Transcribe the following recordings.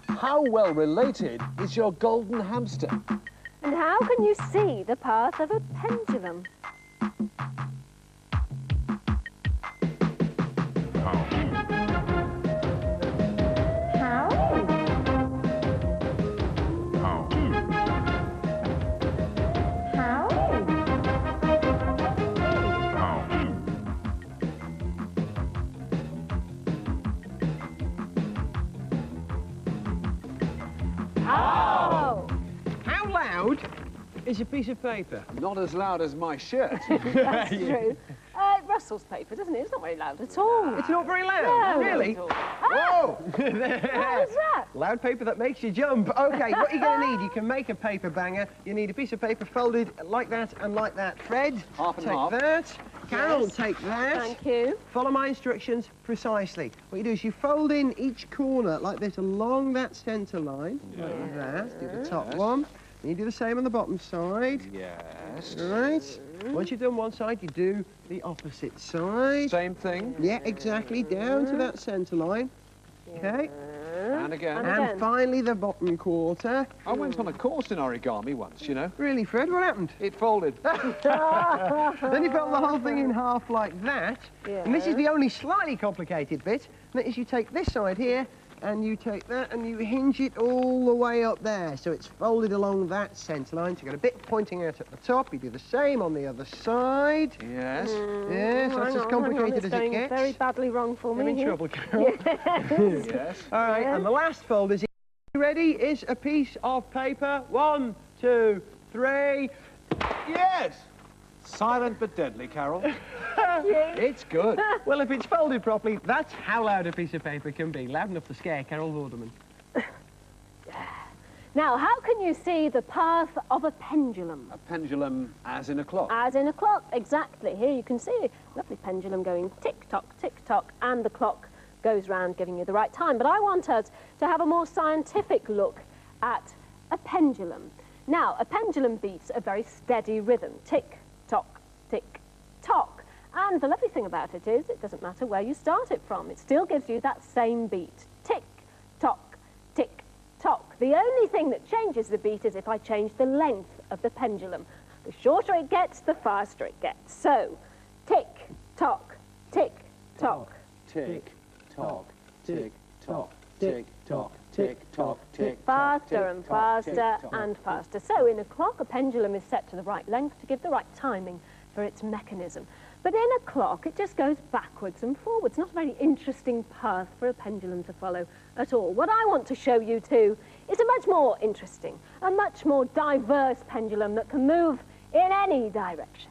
How well related is your golden hamster? And how can you see the path of a pendulum? How? How loud is a piece of paper? Not as loud as my shirt. That's true. It rustles paper, doesn't it? It's not very loud at all. It's not very loud, No, really? not at all. Whoa! What is that? Loud paper that makes you jump. OK, what you're going to need, you can make a paper banger. You need a piece of paper folded like that and like that. Fred, Half and take half. that. Carol, Yes. take that. Thank you. Follow my instructions precisely. What you do is you fold in each corner like this along that centre line, like that. Do the top Yes. one. And you do the same on the bottom side. Yes. Right. Once you've done one side, you do the opposite side. Same thing. Yeah, exactly. Down to that centre line. OK. And again. And And again. finally, the bottom quarter. I went on a course in origami once, you know. Really, Fred, what happened? It folded. Then you fold the whole thing in half like that. And this is the only slightly complicated bit. And that is you take this side here, and you take that, and you hinge it all the way up there. So it's folded along that centre line. So you've got a bit pointing out at the top. You do the same on the other side. Yes. Yes, that's as complicated as it It's gets. going very badly wrong for I'm me in here. trouble, Carol. Yes. All right, and the last fold is ready is a piece of paper. 1, 2, 3. Yes. Silent but deadly, Carol. It's good. Well, if it's folded properly, that's how loud a piece of paper can be. Loud enough to scare Carol Vorderman. Now, how can you see the path of a pendulum? A pendulum as in a clock. As in a clock, exactly. Here you can see a lovely pendulum going tick-tock, tick-tock, and the clock goes round giving you the right time. But I want us to have a more scientific look at a pendulum. Now, a pendulum beats a very steady rhythm. Tick-tock, tick-tock. And the lovely thing about it is it doesn't matter where you start it from. It still gives you that same beat. Tick-tock, tick-tock. The only thing that changes the beat is if I change the length of the pendulum. The shorter it gets, the faster it gets. So, tick-tock, tick-tock. Tick, tock, tick, tock, tick, tock, tick, tock, tick. Faster and faster and faster. So in a clock, a pendulum is set to the right length to give the right timing for its mechanism. But in a clock, it just goes backwards and forwards. Not a very interesting path for a pendulum to follow at all. What I want to show you too is a much more interesting, a much more diverse pendulum that can move in any direction.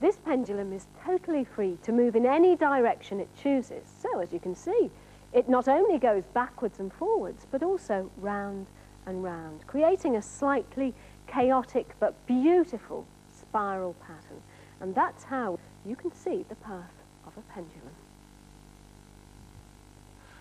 This pendulum is totally free to move in any direction it chooses. So, as you can see, it not only goes backwards and forwards, but also round and round, creating a slightly chaotic but beautiful spiral pattern. And that's how you can see the path of a pendulum.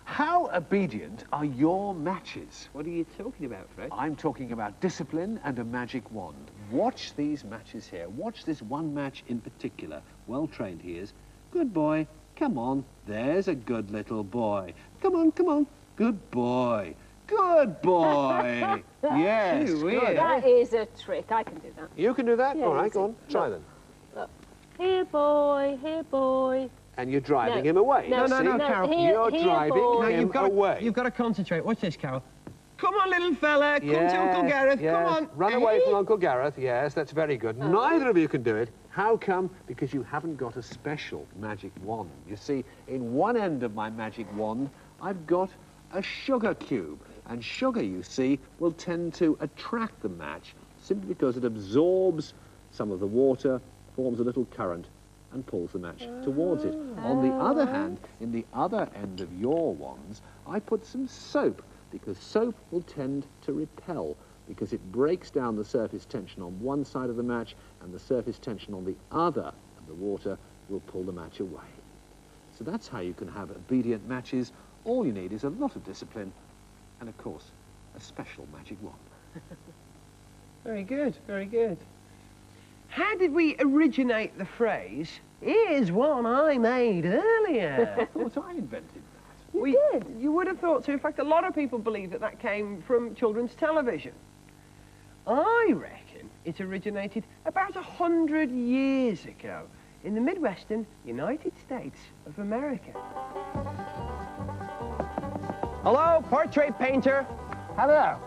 How obedient are your matches? What are you talking about, Fred? I'm talking about discipline and a magic wand. Watch these matches here. Watch this one match in particular. Well trained he is. Good boy. Come on. There's a good little boy. Come on, come on. Good boy. Good boy. Yes. Gee whiz. Good. That is a trick. I can do that. You can do that? Yeah, All right, easy. go on. Try then. Here, boy. Here, boy. And you're driving No. him away. No, no, See? no, Carol. Here, You're here, driving boy. him you've got away. You've got to concentrate. Watch this, Carol. Come on, little fella. Come to Yes, Uncle Gareth. yes. Come on. Run away Hey. from Uncle Gareth. Yes, that's very good. Neither of you can do it. How come? Because you haven't got a special magic wand. You see, in one end of my magic wand, I've got a sugar cube. And sugar, you see, will tend to attract the match simply because it absorbs some of the water, forms a little current, and pulls the match towards it. On the other hand, in the other end of your wands, I put some soap, because soap will tend to repel, because it breaks down the surface tension on one side of the match, and the surface tension on the other of the water will pull the match away. So that's how you can have obedient matches. All you need is a lot of discipline, and of course, a special magic wand. Very good, very good. How did we originate the phrase, here's one I made earlier? I thought I invented You did? You would have thought so. In fact, a lot of people believe that that came from children's television. I reckon it originated about 100 years ago in the Midwestern United States of America. Hello, portrait painter. Hello.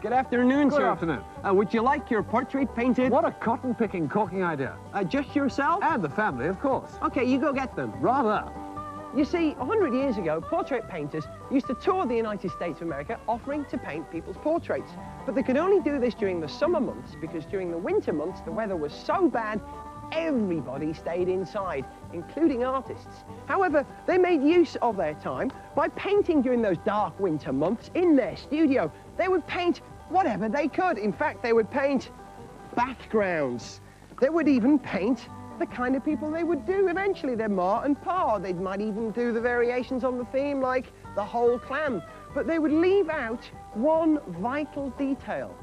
Good afternoon, Good sir. afternoon. Would you like your portrait painted? What a cotton-picking, corking idea. Just yourself? And the family, of course. Okay, you go get them. Rather. You see, 100 years ago, portrait painters used to tour the United States of America offering to paint people's portraits. But they could only do this during the summer months because during the winter months, the weather was so bad, everybody stayed inside, including artists. However, they made use of their time by painting during those dark winter months in their studio. They would paint whatever they could. In fact, they would paint backgrounds. They would even paint the kind of people they would do eventually, their ma and pa. They might even do the variations on the theme like the whole clan. But they would leave out one vital detail,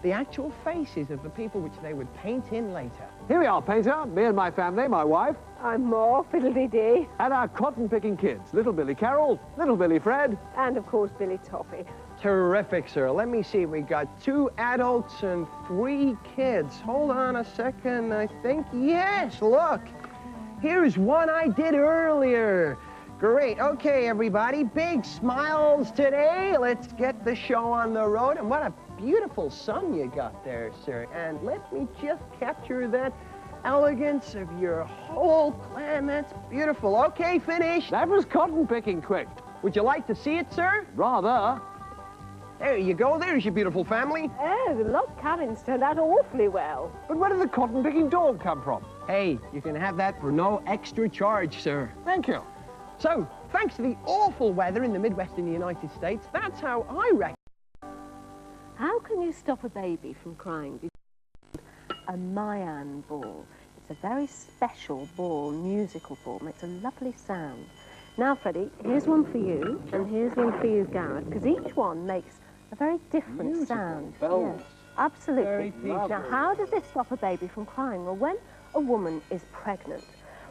the actual faces of the people which they would paint in later. Here we are, painter. Me and my family, my wife. I'm more fiddle-dee-dee. And our cotton-picking kids. Little Billy Carroll, little Billy Fred. And, of course, Billy Toffee. Terrific, sir. Let me see. We got 2 adults and 3 kids. Hold on a second. I think, yes, look. Here's one I did earlier. Great. Okay, everybody. Big smiles today. Let's get the show on the road. And what a beautiful sun you got there, sir. And let me just capture that elegance of your whole clan. That's beautiful. Okay, finished. That was cotton-picking quick. Would you like to see it, sir? Rather. There you go. There's your beautiful family. Oh, the log cabins turned out awfully well. But where did the cotton-picking dog come from? Hey, you can have that for no extra charge, sir. Thank you. So, thanks to the awful weather in the Midwestern United States, that's how I reckon. How can you stop a baby from crying? A Mayan ball. It's a very special ball, musical ball. Makes a lovely sound. Now, Freddie, here's one for you, and here's one for you, Gareth, because each one makes a very different Musical sound. bells. Yes, absolutely. Very peaceful. Now, how does this stop a baby from crying? Well, when a woman is pregnant,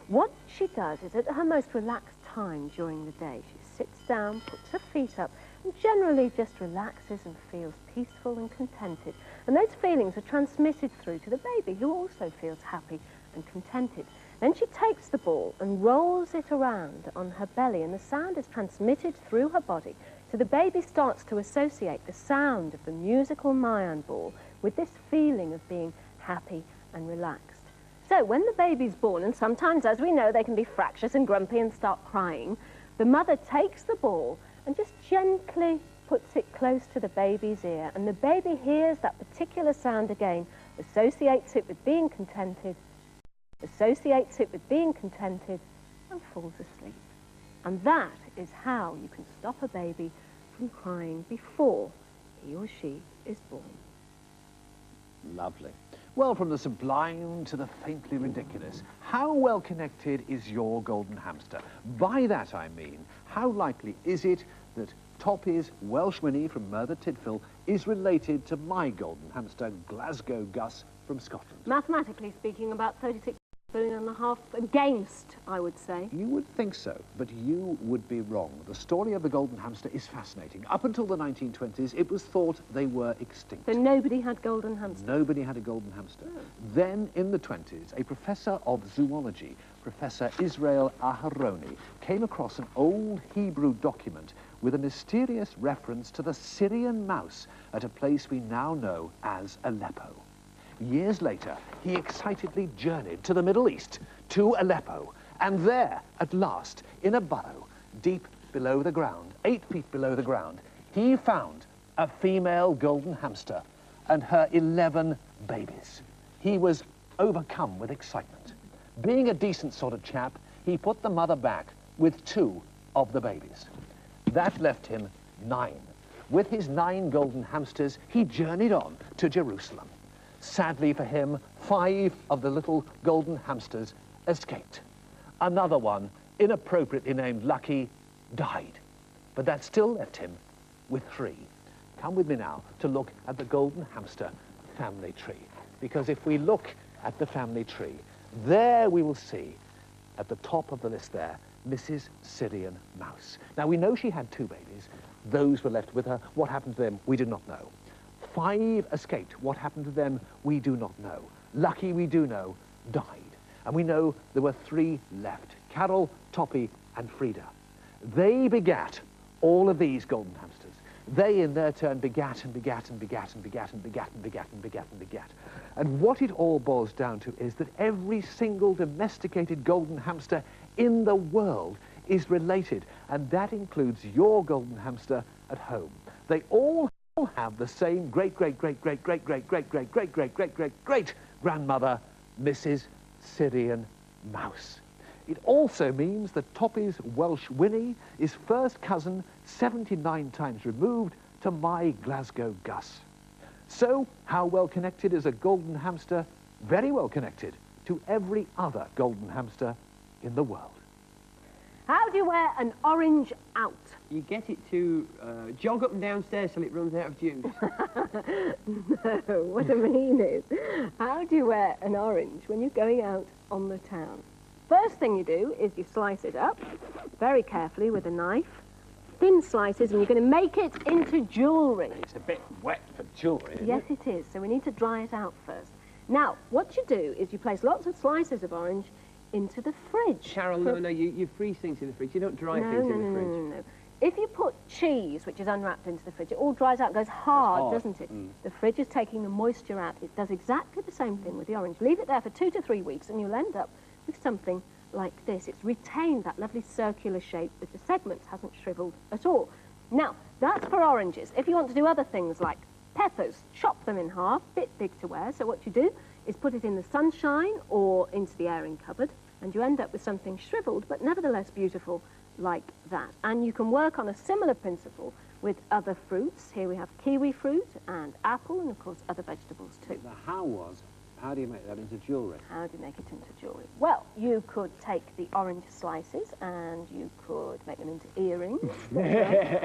what she does is at her most relaxed time during the day, she sits down, puts her feet up, and generally just relaxes and feels peaceful and contented. And those feelings are transmitted through to the baby, who also feels happy and contented. Then she takes the ball and rolls it around on her belly, and the sound is transmitted through her body. So the baby starts to associate the sound of the musical Mayan ball with this feeling of being happy and relaxed. So when the baby's born, and sometimes, as we know, they can be fractious and grumpy and start crying, the mother takes the ball and just gently puts it close to the baby's ear, and the baby hears that particular sound again, associates it with being contented, and falls asleep. And that is how you can stop a baby from crying before he or she is born. Lovely. Well, from the sublime to the faintly ridiculous, how well connected is your golden hamster? By that I mean, how likely is it that Toppy's Welsh Winnie from Merthyr Tydfil is related to my golden hamster, Glasgow Gus from Scotland? Mathematically speaking, about 36 billion and a half against, I would say. You would think so, but you would be wrong. The story of the golden hamster is fascinating. Up until the 1920s, it was thought they were extinct. So nobody had golden hamsters? Nobody had a golden hamster. Then, in the 20s, a professor of zoology, Professor Israel Aharoni, came across an old Hebrew document with a mysterious reference to the Syrian mouse at a place we now know as Aleppo. Years later, he excitedly journeyed to the Middle East, to Aleppo, and there, at last, in a burrow, deep below the ground, 8 feet below the ground, he found a female golden hamster and her 11 babies. He was overcome with excitement. Being a decent sort of chap, he put the mother back with 2 of the babies. That left him 9. With his 9 golden hamsters, he journeyed on to Jerusalem. Sadly for him, 5 of the little golden hamsters escaped. Another one, inappropriately named Lucky, died. But that still left him with 3. Come with me now to look at the golden hamster family tree. Because if we look at the family tree, there we will see, at the top of the list there, Mrs. Syrian Mouse. Now, we know she had 2 babies. Those were left with her. What happened to them, we do not know. 5 escaped. What happened to them, we do not know. Lucky, we do know, died. And we know there were 3 left, Carol, Toppy, and Frida. They begat all of these golden hamsters. They, in their turn, begat and begat and begat and begat and begat and begat and begat and begat. And what it all boils down to is that every single domesticated golden hamster in the world is related, and that includes your golden hamster at home. They all have the same great-great-great-great-great-great-great-great-great-great-great-grandmother, Mrs. Syrian Mouse. It also means that Toppy's Welsh Winnie is first cousin 79 times removed to my Glasgow Gus. So, how well connected is a golden hamster? Very well connected to every other golden hamster in the world. How do you wear an orange out? You get it to jog up and downstairs till it runs out of juice. No, what I mean is, how do you wear an orange when you're going out on the town? First thing you do is you slice it up very carefully with a knife, thin slices, and you're going to make it into jewellery. It's a bit wet for jewellery, isn't Yes, it is, so we need to dry it out first. Now, what you do is you place lots of slices of orange into the fridge. Carol, no, you freeze things in the fridge. You don't dry things in the fridge. No. If you put cheese, which is unwrapped, into the fridge, it all dries out, goes hard, doesn't it? The fridge is taking the moisture out. It does exactly the same thing with the orange. Leave it there for 2 to 3 weeks and you'll end up with something like this. It's retained that lovely circular shape with the segments, hasn't shriveled at all. Now, that's for oranges. If you want to do other things like peppers, chop them in half, bit big to wear. So what you do is put it in the sunshine or into the airing cupboard, and you end up with something shriveled but nevertheless beautiful like that. And you can work on a similar principle with other fruits. Here we have kiwi fruit and apple, and of course other vegetables too. The how was, how do you make that into jewellery? How do you make it into jewellery? Well, you could take the orange slices and you could make them into earrings.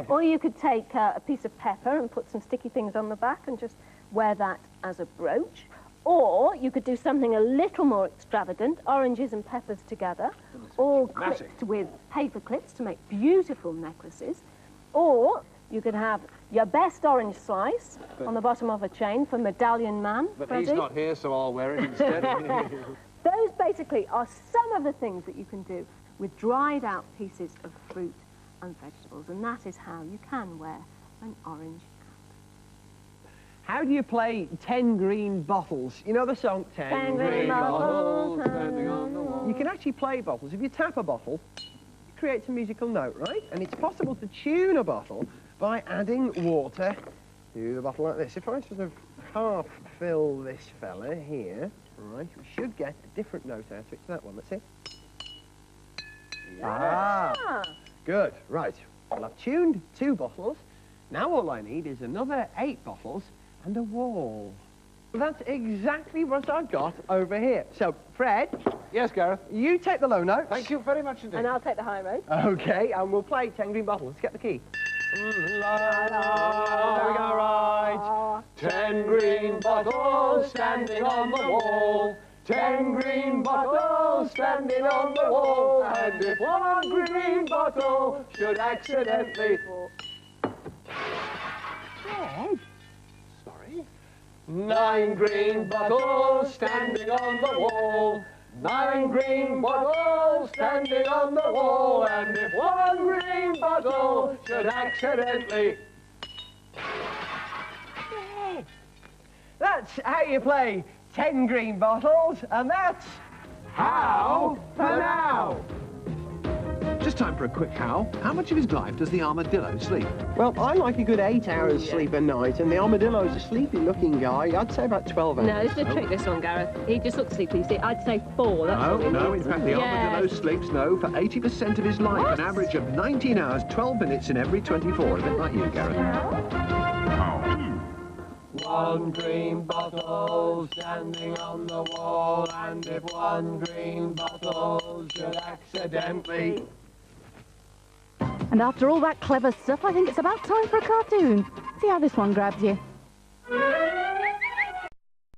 Or you could take a piece of pepper and put some sticky things on the back and just wear that as a brooch. Or you could do something a little more extravagant, oranges and peppers together, all clipped with paper clips to make beautiful necklaces. Or you could have your best orange slice on the bottom of a chain for Medallion Man. But Freddie. he's not here, so I'll wear it instead. Those basically are some of the things that you can do with dried out pieces of fruit and vegetables, and that is how you can wear an orange. How do you play 10 Green Bottles? You know the song, 10 Green Bottles standing on the wall. You can actually play bottles. If you tap a bottle, it creates a musical note, right? And it's possible to tune a bottle by adding water to the bottle like this. If I sort of half fill this fella here, right, we should get a different note out of it to that one. Let's see. Yeah. Good, right. Well, I've tuned 2 bottles. Now all I need is another 8 bottles and a wall. That's exactly what I've got over here. So, Fred. Yes, Gareth? You take the low notes. Thank you very much indeed. And I'll take the high road. Okay, and we'll play 10 Green Bottles. Let's get the key. There we go, right. 10 green bottles standing on the wall. 10 green bottles standing on the wall. And if one green bottle should accidentally... Fred? Sorry? 9 green bottles standing on the wall. 9 green bottles standing on the wall. And if one green bottle should accidentally... Fred. That's how you play 10 Green Bottles, and that's... How for now? Just time for a quick how. How much of his life does the armadillo sleep? Well, I like a good 8 hours sleep a night, and the armadillo's a sleepy-looking guy. I'd say about 12 hours. No, it's a trick, this one, Gareth. He just looks sleepy. You see, I'd say 4. That's what No, he in fact, the armadillo sleeps, for 80% of his life, What? an average of 19 hours, 12 minutes in every 24. A bit like you, Gareth. 1 green bottle standing on the wall, and if 1 green bottle should accidentally... And after all that clever stuff, I think it's about time for a cartoon. See how this one grabs you.